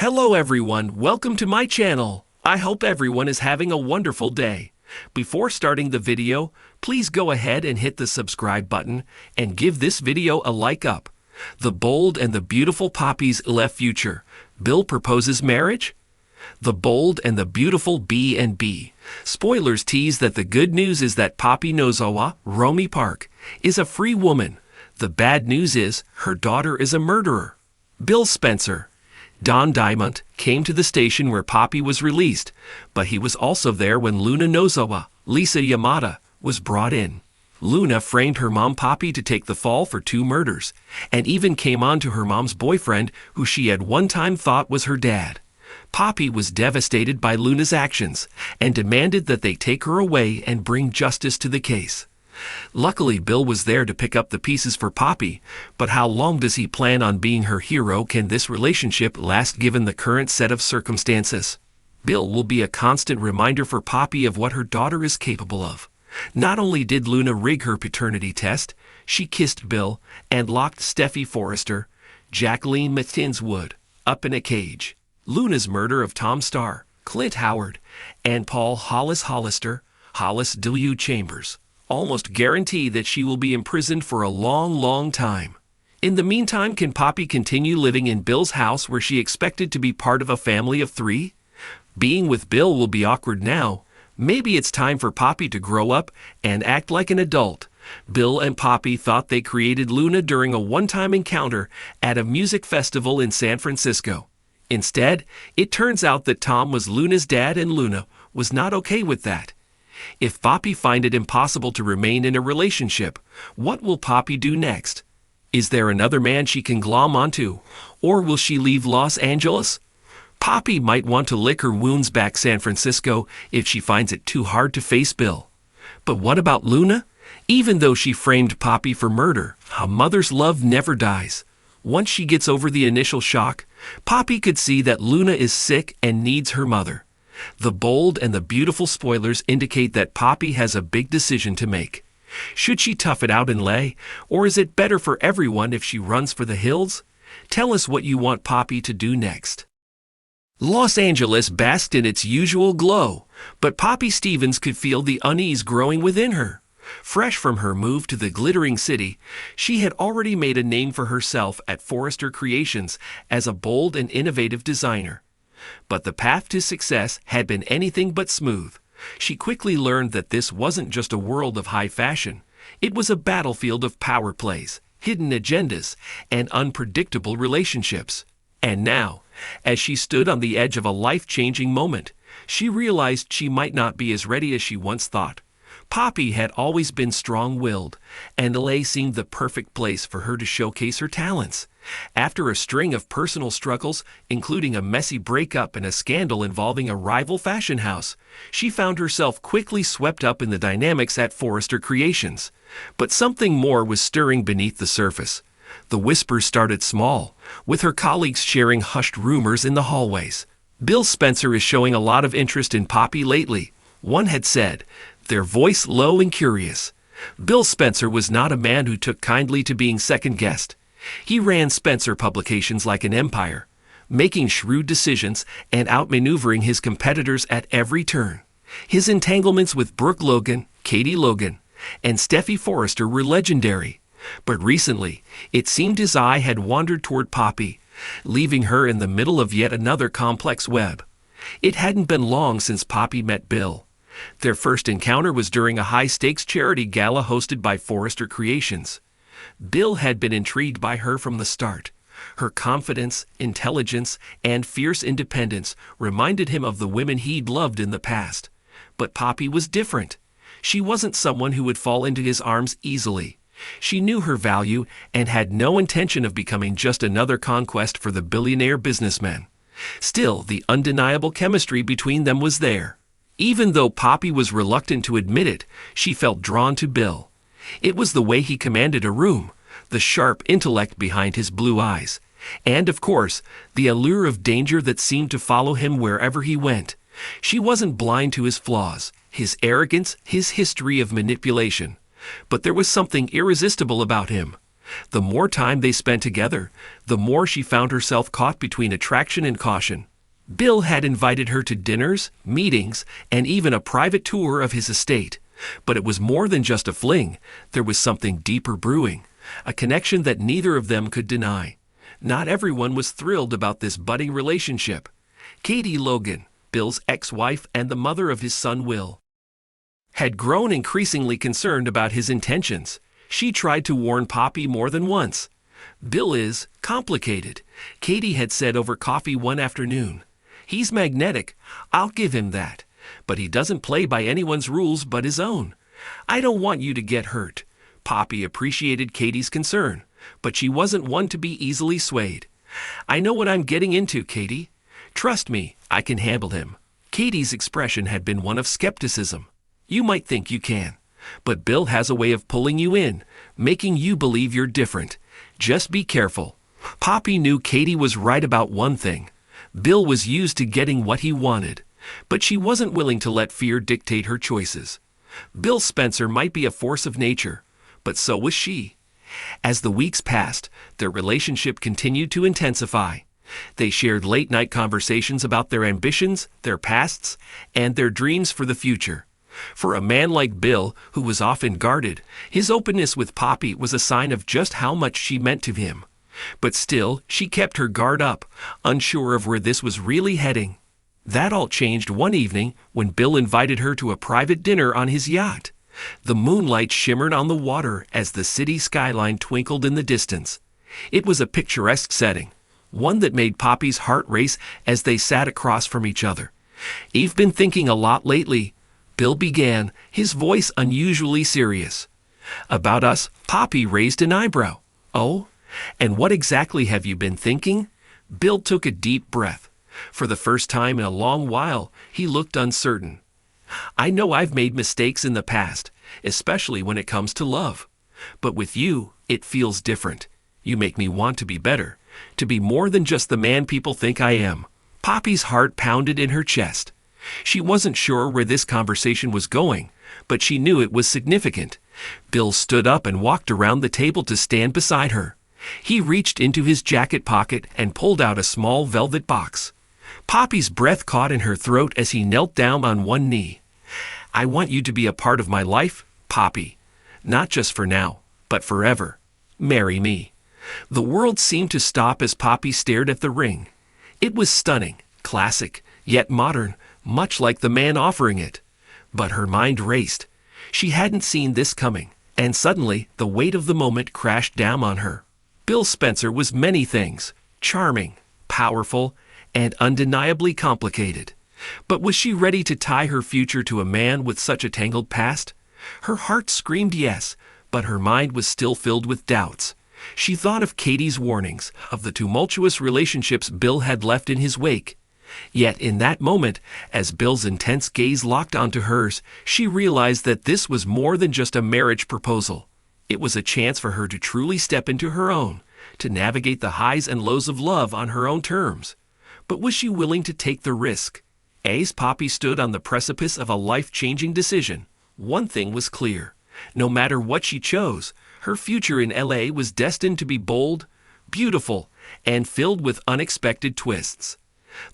Hello everyone, welcome to my channel. I hope everyone is having a wonderful day. Before starting the video, please go ahead and hit the subscribe button and give this video a like up. The bold and the beautiful Poppy's left future. Bill proposes marriage? The bold and the beautiful B&B. Spoilers tease that the good news is that Poppy Nozowa, Romy Park, is a free woman. The bad news is her daughter is a murderer. Bill Spencer. Don Diamond came to the station where Poppy was released, but he was also there when Luna Nozowa, Lisa Yamada, was brought in. Luna framed her mom Poppy to take the fall for 2 murders, and even came on to her mom's boyfriend who she had one time thought was her dad. Poppy was devastated by Luna's actions and demanded that they take her away and bring justice to the case. Luckily, Bill was there to pick up the pieces for Poppy, but how long does he plan on being her hero? Can this relationship last given the current set of circumstances? Bill will be a constant reminder for Poppy of what her daughter is capable of. Not only did Luna rig her paternity test, she kissed Bill and locked Steffi Forrester, Jacqueline Matinswood, up in a cage. Luna's murder of Tom Starr, Clint Howard, and Paul Hollis Hollister, Hollis W. Chambers, almost guarantee that she will be imprisoned for a long time. In the meantime, can Poppy continue living in Bill's house where she expected to be part of a family of 3? Being with Bill will be awkward now. Maybe it's time for Poppy to grow up and act like an adult. Bill and Poppy thought they created Luna during a one-time encounter at a music festival in San Francisco. Instead, it turns out that Tom was Luna's dad and Luna was not okay with that. If Poppy finds it impossible to remain in a relationship, what will Poppy do next? Is there another man she can glom onto, or will she leave Los Angeles? Poppy might want to lick her wounds back San Francisco if she finds it too hard to face Bill. But what about Luna? Even though she framed Poppy for murder, a mother's love never dies. Once she gets over the initial shock, Poppy could see that Luna is sick and needs her mother. The bold and the beautiful spoilers indicate that Poppy has a big decision to make. Should she tough it out and lay, or is it better for everyone if she runs for the hills? Tell us what you want Poppy to do next. Los Angeles basked in its usual glow, but Poppy Stevens could feel the unease growing within her. Fresh from her move to the glittering city, she had already made a name for herself at Forrester Creations as a bold and innovative designer. But the path to success had been anything but smooth. She quickly learned that this wasn't just a world of high fashion. It was a battlefield of power plays, hidden agendas, and unpredictable relationships. And now, as she stood on the edge of a life-changing moment, she realized she might not be as ready as she once thought. Poppy had always been strong-willed, and LA seemed the perfect place for her to showcase her talents. After a string of personal struggles, including a messy breakup and a scandal involving a rival fashion house, she found herself quickly swept up in the dynamics at Forrester Creations. But something more was stirring beneath the surface. The whispers started small, with her colleagues sharing hushed rumors in the hallways. Bill Spencer is showing a lot of interest in Poppy lately, one had said, their voice low and curious. Bill Spencer was not a man who took kindly to being second-guessed. He ran Spencer Publications like an empire, making shrewd decisions and outmaneuvering his competitors at every turn. His entanglements with Brooke Logan, Katie Logan, and Steffi Forrester were legendary. But recently, it seemed his eye had wandered toward Poppy, leaving her in the middle of yet another complex web. It hadn't been long since Poppy met Bill. Their first encounter was during a high-stakes charity gala hosted by Forrester Creations. Bill had been intrigued by her from the start. Her confidence, intelligence, and fierce independence reminded him of the women he'd loved in the past. But Poppy was different. She wasn't someone who would fall into his arms easily. She knew her value and had no intention of becoming just another conquest for the billionaire businessman. Still, the undeniable chemistry between them was there. Even though Poppy was reluctant to admit it, she felt drawn to Bill. It was the way he commanded a room, the sharp intellect behind his blue eyes, and, of course, the allure of danger that seemed to follow him wherever he went. She wasn't blind to his flaws, his arrogance, his history of manipulation. But there was something irresistible about him. The more time they spent together, the more she found herself caught between attraction and caution. Bill had invited her to dinners, meetings, and even a private tour of his estate. But it was more than just a fling. There was something deeper brewing, a connection that neither of them could deny. Not everyone was thrilled about this budding relationship. Katie Logan, Bill's ex-wife and the mother of his son Will, had grown increasingly concerned about his intentions. She tried to warn Poppy more than once. Bill is complicated, Katie had said over coffee one afternoon. He's magnetic, I'll give him that, but he doesn't play by anyone's rules but his own. I don't want you to get hurt. Poppy appreciated Katie's concern, but she wasn't one to be easily swayed. I know what I'm getting into, Katie. Trust me, I can handle him. Katie's expression had been one of skepticism. You might think you can, but Bill has a way of pulling you in, making you believe you're different. Just be careful. Poppy knew Katie was right about one thing. Bill was used to getting what he wanted, but she wasn't willing to let fear dictate her choices. Bill Spencer might be a force of nature, but so was she. As the weeks passed, their relationship continued to intensify. They shared late-night conversations about their ambitions, their pasts, and their dreams for the future. For a man like Bill, who was often guarded, his openness with Poppy was a sign of just how much she meant to him. But still, she kept her guard up, unsure of where this was really heading. That all changed one evening when Bill invited her to a private dinner on his yacht. The moonlight shimmered on the water as the city skyline twinkled in the distance. It was a picturesque setting, one that made Poppy's heart race as they sat across from each other. "You've been thinking a lot lately," Bill began, his voice unusually serious. "About us?" Poppy raised an eyebrow. "Oh? And what exactly have you been thinking?" Bill took a deep breath. For the first time in a long while, he looked uncertain. "I know I've made mistakes in the past, especially when it comes to love. But with you, it feels different. You make me want to be better, to be more than just the man people think I am." Poppy's heart pounded in her chest. She wasn't sure where this conversation was going, but she knew it was significant. Bill stood up and walked around the table to stand beside her. He reached into his jacket pocket and pulled out a small velvet box. Poppy's breath caught in her throat as he knelt down on one knee. "I want you to be a part of my life, Poppy. Not just for now, but forever. Marry me." The world seemed to stop as Poppy stared at the ring. It was stunning, classic, yet modern, much like the man offering it. But her mind raced. She hadn't seen this coming, and suddenly the weight of the moment crashed down on her. Bill Spencer was many things: charming, powerful, and undeniably complicated. But was she ready to tie her future to a man with such a tangled past? Her heart screamed yes, but her mind was still filled with doubts. She thought of Katie's warnings, of the tumultuous relationships Bill had left in his wake. Yet in that moment, as Bill's intense gaze locked onto hers, she realized that this was more than just a marriage proposal. It was a chance for her to truly step into her own, to navigate the highs and lows of love on her own terms. But was she willing to take the risk? As Poppy stood on the precipice of a life-changing decision, one thing was clear. No matter what she chose, her future in LA was destined to be bold, beautiful, and filled with unexpected twists.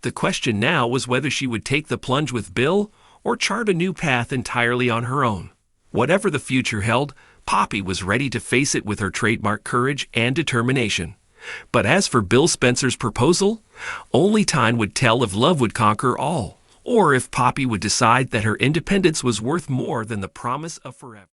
The question now was whether she would take the plunge with Bill or chart a new path entirely on her own. Whatever the future held, Poppy was ready to face it with her trademark courage and determination. But as for Bill Spencer's proposal, only time would tell if love would conquer all, or if Poppy would decide that her independence was worth more than the promise of forever.